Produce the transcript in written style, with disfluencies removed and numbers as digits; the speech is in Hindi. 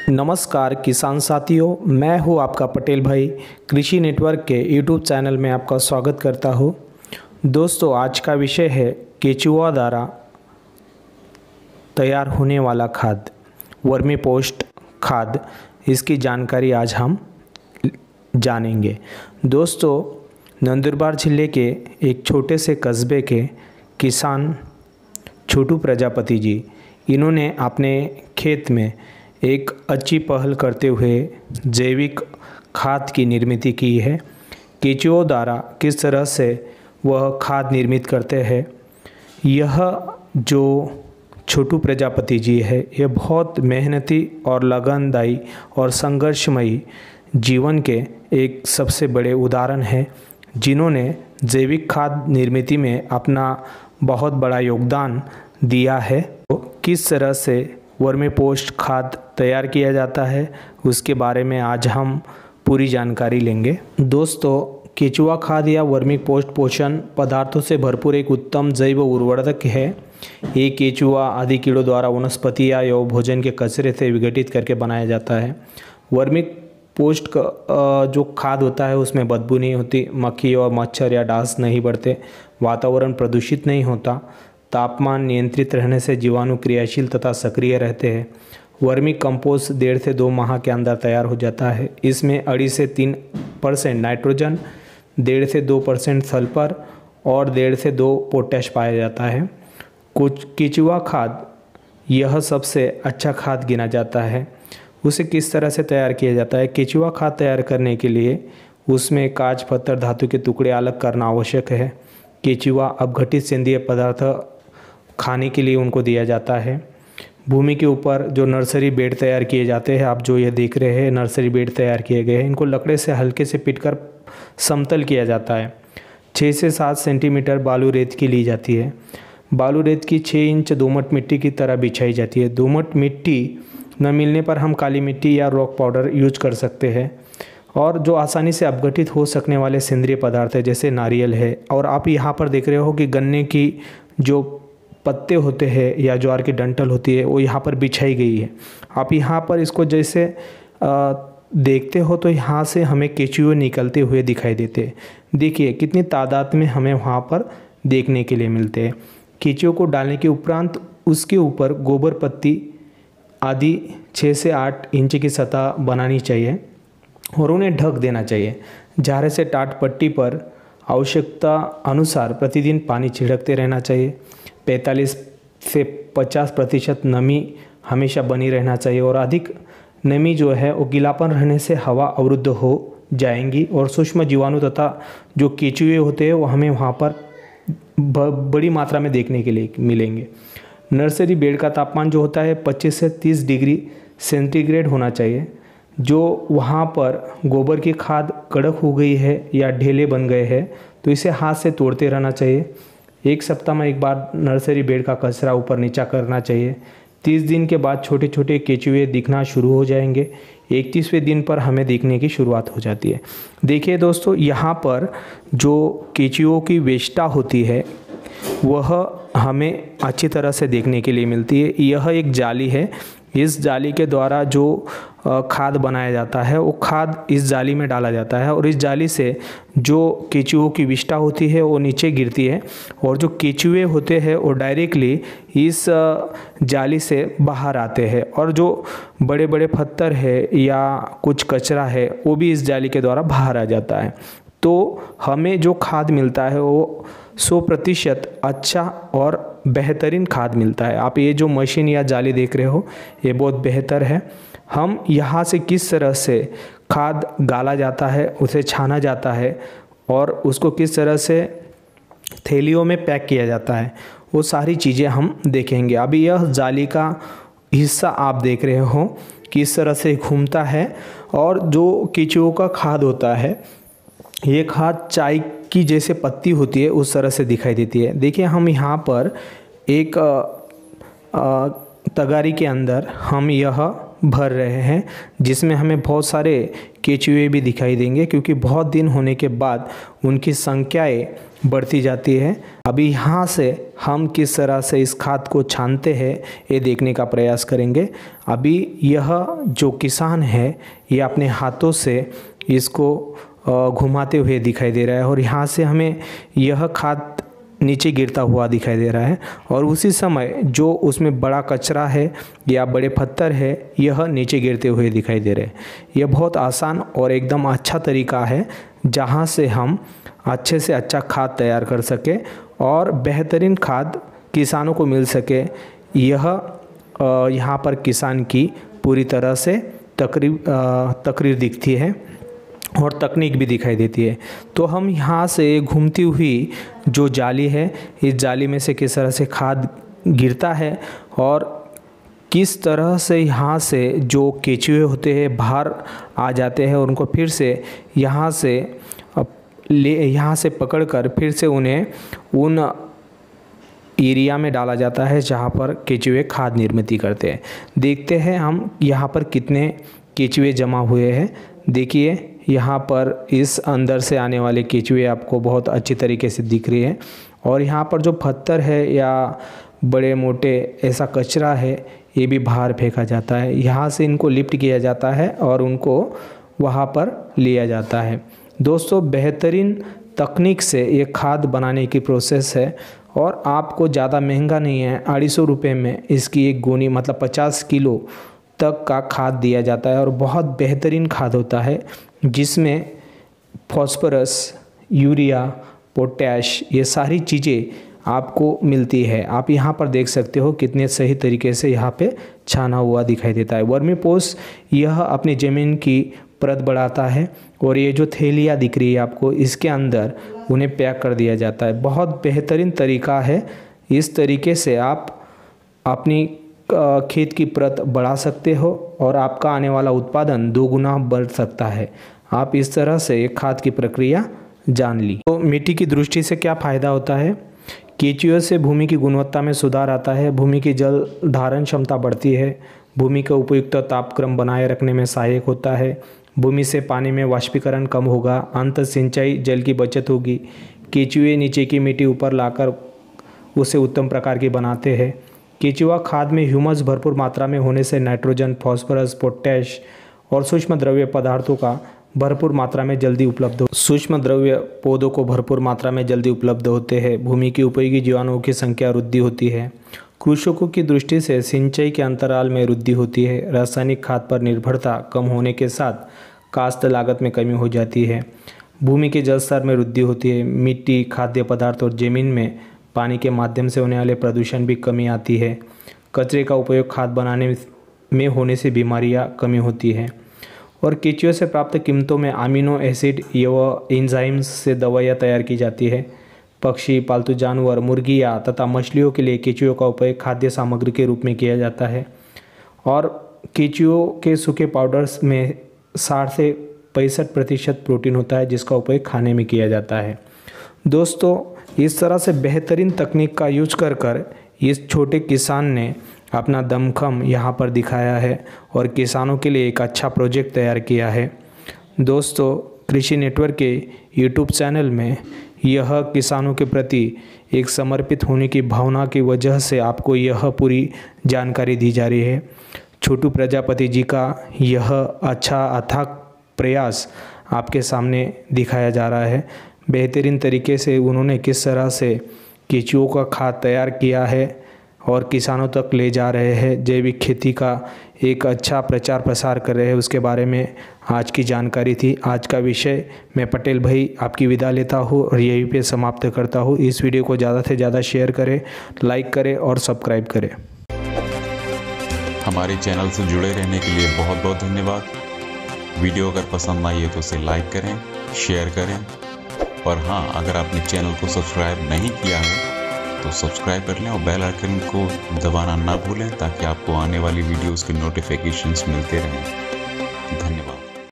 नमस्कार किसान साथियों, मैं हूं आपका पटेल भाई। कृषि नेटवर्क के यूट्यूब चैनल में आपका स्वागत करता हूं। दोस्तों, आज का विषय है केचुआ द्वारा तैयार होने वाला खाद, वर्मी पोस्ट खाद। इसकी जानकारी आज हम जानेंगे। दोस्तों, नंदुरबार जिले के एक छोटे से कस्बे के किसान छोटू प्रजापति जी, इन्होंने अपने खेत में एक अच्छी पहल करते हुए जैविक खाद की निर्मित की है। केचुओं द्वारा किस तरह से वह खाद निर्मित करते हैं, यह जो छोटू प्रजापति जी है, यह बहुत मेहनती और लगनदायी और संघर्षमयी जीवन के एक सबसे बड़े उदाहरण है, जिन्होंने जैविक खाद निर्मित में अपना बहुत बड़ा योगदान दिया है। तो किस तरह से वर्मी पोस्ट खाद तैयार किया जाता है, उसके बारे में आज हम पूरी जानकारी लेंगे। दोस्तों, केचुआ खाद या वर्मी पोस्ट पोषण पदार्थों से भरपूर एक उत्तम जैव उर्वरक है। ये केचुआ आदि कीड़ों द्वारा वनस्पति या भोजन के कचरे से विघटित करके बनाया जाता है। वर्मी पोस्ट का जो खाद होता है उसमें बदबू नहीं होती, मक्खी और मच्छर या डांस नहीं बढ़ते, वातावरण प्रदूषित नहीं होता, तापमान नियंत्रित रहने से जीवाणु क्रियाशील तथा सक्रिय रहते हैं। वर्मी कंपोस्ट 1.5 से 2 माह के अंदर तैयार हो जाता है। इसमें 2.5 से 3% नाइट्रोजन, 1.5 से 2% सल्फर और 1.5 से 2 पोटैश पाया जाता है। कुछ केचुआ खाद यह सबसे अच्छा खाद गिना जाता है। उसे किस तरह से तैयार किया जाता है? केचुआ खाद तैयार करने के लिए उसमें कांच, पत्थर, धातु के टुकड़े अलग करना आवश्यक है। केचुआ अपघटित सेंद्रीय पदार्थ खाने के लिए उनको दिया जाता है। भूमि के ऊपर जो नर्सरी बेड तैयार किए जाते हैं, आप जो ये देख रहे हैं नर्सरी बेड तैयार किए गए हैं, इनको लकड़े से हल्के से पीटकर समतल किया जाता है। 6 से 7 सेंटीमीटर बालू रेत की ली जाती है। बालू रेत की 6 इंच दोमट मिट्टी की तरह बिछाई जाती है। दोमट मिट्टी न मिलने पर हम काली मिट्टी या रॉक पाउडर यूज कर सकते हैं। और जो आसानी से अपघटित हो सकने वाले सेंद्रीय पदार्थ है, जैसे नारियल है, और आप यहाँ पर देख रहे हो कि गन्ने की जो पत्ते होते हैं या ज्वार की डंठल होती है, वो यहाँ पर बिछाई गई है। आप यहाँ पर इसको जैसे देखते हो तो यहाँ से हमें केचुए निकलते हुए दिखाई देते हैं। देखिए कितनी तादाद में हमें वहाँ पर देखने के लिए मिलते हैं। केचुओं को डालने के उपरांत उसके ऊपर गोबर पत्ती आदि 6 से 8 इंच की सतह बनानी चाहिए और उन्हें ढक देना चाहिए। झारे से टाट पट्टी पर आवश्यकता अनुसार प्रतिदिन पानी छिड़कते रहना चाहिए। 45 से 50% नमी हमेशा बनी रहना चाहिए और अधिक नमी जो है वो गीलापन रहने से हवा अवरुद्ध हो जाएंगी और सूक्ष्म जीवाणु तथा जो केचुए होते हैं वो हमें वहाँ पर बड़ी मात्रा में देखने के लिए मिलेंगे। नर्सरी बेड का तापमान जो होता है 25 से 30 डिग्री सेंटीग्रेड होना चाहिए। जो वहाँ पर गोबर की खाद कड़क हो गई है या ढेले बन गए हैं तो इसे हाथ से तोड़ते रहना चाहिए। 1 सप्ताह में एक बार नर्सरी बेड का कचरा ऊपर नीचा करना चाहिए। 30 दिन के बाद छोटे छोटे केचुए दिखना शुरू हो जाएंगे। 31वें दिन पर हमें दिखने की शुरुआत हो जाती है। देखिए दोस्तों, यहाँ पर जो केचुओं की वेष्टा होती है वह हमें अच्छी तरह से देखने के लिए मिलती है। यह एक जाली है। इस जाली के द्वारा जो खाद बनाया जाता है वो खाद इस जाली में डाला जाता है और इस जाली से जो केचुओं की विष्ठा होती है वो नीचे गिरती है और जो केचुए होते हैं वो डायरेक्टली इस जाली से बाहर आते हैं और जो बड़े बड़े पत्थर है या कुछ कचरा है वो भी इस जाली के द्वारा बाहर आ जाता है। तो हमें जो खाद मिलता है वो 100% अच्छा और बेहतरीन खाद मिलता है। आप ये जो मशीन या जाली देख रहे हो ये बहुत बेहतर है। हम यहाँ से किस तरह से खाद गाला जाता है, उसे छाना जाता है और उसको किस तरह से थैलियों में पैक किया जाता है, वो सारी चीज़ें हम देखेंगे। अभी यह जाली का हिस्सा आप देख रहे हो किस तरह से घूमता है और जो केचुओं का खाद होता है, ये खाद चाय की जैसे पत्ती होती है उस तरह से दिखाई देती है। देखिए, हम यहाँ पर एक तगारी के अंदर हम यह भर रहे हैं जिसमें हमें बहुत सारे केचुए भी दिखाई देंगे, क्योंकि बहुत दिन होने के बाद उनकी संख्याएं बढ़ती जाती है। अभी यहाँ से हम किस तरह से इस खाद को छानते हैं ये देखने का प्रयास करेंगे। अभी यह जो किसान है ये अपने हाथों से इसको घुमाते हुए दिखाई दे रहा है और यहाँ से हमें यह खाद नीचे गिरता हुआ दिखाई दे रहा है। और उसी समय जो उसमें बड़ा कचरा है या बड़े पत्थर है यह नीचे गिरते हुए दिखाई दे रहे हैं। यह बहुत आसान और एकदम अच्छा तरीका है जहां से हम अच्छे से अच्छा खाद तैयार कर सके और बेहतरीन खाद किसानों को मिल सके। यह यहाँ पर किसान की पूरी तरह से तकरीर दिखती है और तकनीक भी दिखाई देती है। तो हम यहाँ से घूमती हुई जो जाली है, इस जाली में से किस तरह से खाद गिरता है और किस तरह से यहाँ से जो केचुए होते हैं बाहर आ जाते हैं और उनको फिर से यहाँ से पकड़कर फिर से उन्हें उन एरिया में डाला जाता है जहाँ पर केचुए खाद निर्मित करते हैं। देखते हैं हम यहाँ पर कितने केचुए जमा हुए हैं। देखिए यहाँ पर इस अंदर से आने वाले केचुए आपको बहुत अच्छी तरीके से दिख रही है और यहाँ पर जो पत्थर है या बड़े मोटे ऐसा कचरा है ये भी बाहर फेंका जाता है। यहाँ से इनको लिफ्ट किया जाता है और उनको वहाँ पर लिया जाता है। दोस्तों, बेहतरीन तकनीक से ये खाद बनाने की प्रोसेस है और आपको ज़्यादा महंगा नहीं है। 250 रुपये में इसकी एक गोनी मतलब 50 किलो तक का खाद दिया जाता है और बहुत बेहतरीन खाद होता है जिसमें फॉस्फोरस, यूरिया, पोटैश ये सारी चीज़ें आपको मिलती है। आप यहाँ पर देख सकते हो कितने सही तरीके से यहाँ पे छाना हुआ दिखाई देता है। वर्मी पोस्ट यह अपनी ज़मीन की परत बढ़ाता है और ये जो थैलियाँ दिख रही है आपको इसके अंदर उन्हें पैक कर दिया जाता है। बहुत बेहतरीन तरीका है। इस तरीके से आप अपनी खेत की परत बढ़ा सकते हो और आपका आने वाला उत्पादन 2 गुना बढ़ सकता है। आप इस तरह से खाद की प्रक्रिया जान ली। तो मिट्टी की दृष्टि से क्या फ़ायदा होता है? केचुए से भूमि की गुणवत्ता में सुधार आता है, भूमि की जल धारण क्षमता बढ़ती है, भूमि का उपयुक्त तापक्रम बनाए रखने में सहायक होता है, भूमि से पानी में वाष्पीकरण कम होगा, अंत सिंचाई जल की बचत होगी। केचुए नीचे की मिट्टी ऊपर लाकर उसे उत्तम प्रकार की बनाते हैं। केचुआ खाद में ह्यूमस भरपूर मात्रा में होने से नाइट्रोजन, फास्फोरस, पोटैश और सूक्ष्म द्रव्य पदार्थों का भरपूर मात्रा में जल्दी उपलब्ध सूक्ष्म द्रव्य पौधों को भरपूर मात्रा में जल्दी उपलब्ध होते हैं। भूमि की उपयोगी जीवाणुओं की संख्या वृद्धि होती है। कृषकों की दृष्टि से सिंचाई के अंतराल में वृद्धि होती है। रासायनिक खाद पर निर्भरता कम होने के साथ काश्त लागत में कमी हो जाती है। भूमि के जल स्तर में वृद्धि होती है। मिट्टी, खाद्य पदार्थ और जमीन में पानी के माध्यम से होने वाले प्रदूषण भी कमी आती है। कचरे का उपयोग खाद बनाने में होने से बीमारियां कमी होती है। और केचुए से प्राप्त कीमतों में अमीनो एसिड व एंजाइम्स से दवाइयाँ तैयार की जाती है। पक्षी, पालतू जानवर, मुर्गियाँ तथा मछलियों के लिए केचुओं का उपयोग खाद्य सामग्री के रूप में किया जाता है। और केचुओं के सूखे पाउडर्स में 60 से 65% प्रोटीन होता है जिसका उपयोग खाने में किया जाता है। दोस्तों, इस तरह से बेहतरीन तकनीक का यूज कर इस छोटे किसान ने अपना दमखम यहाँ पर दिखाया है और किसानों के लिए एक अच्छा प्रोजेक्ट तैयार किया है। दोस्तों, कृषि नेटवर्क के यूट्यूब चैनल में यह किसानों के प्रति एक समर्पित होने की भावना की वजह से आपको यह पूरी जानकारी दी जा रही है। छोटू प्रजापति जी का यह अच्छा अथाक प्रयास आपके सामने दिखाया जा रहा है। बेहतरीन तरीके से उन्होंने किस तरह से केचुओं का खाद तैयार किया है और किसानों तक ले जा रहे हैं, जैविक खेती का एक अच्छा प्रचार प्रसार कर रहे हैं, उसके बारे में आज की जानकारी थी। आज का विषय मैं पटेल भाई आपकी विदा लेता हूँ और यहीं पे समाप्त करता हूँ। इस वीडियो को ज़्यादा से ज़्यादा शेयर करें, लाइक करें और सब्सक्राइब करें। हमारे चैनल से जुड़े रहने के लिए बहुत बहुत धन्यवाद। वीडियो अगर पसंद आई है तो उसे लाइक करें, शेयर करें और हाँ, अगर आपने चैनल को सब्सक्राइब नहीं किया है तो सब्सक्राइब कर लें और बेल आइकन को दबाना ना भूलें ताकि आपको आने वाली वीडियोस के नोटिफिकेशंस मिलते रहें। धन्यवाद।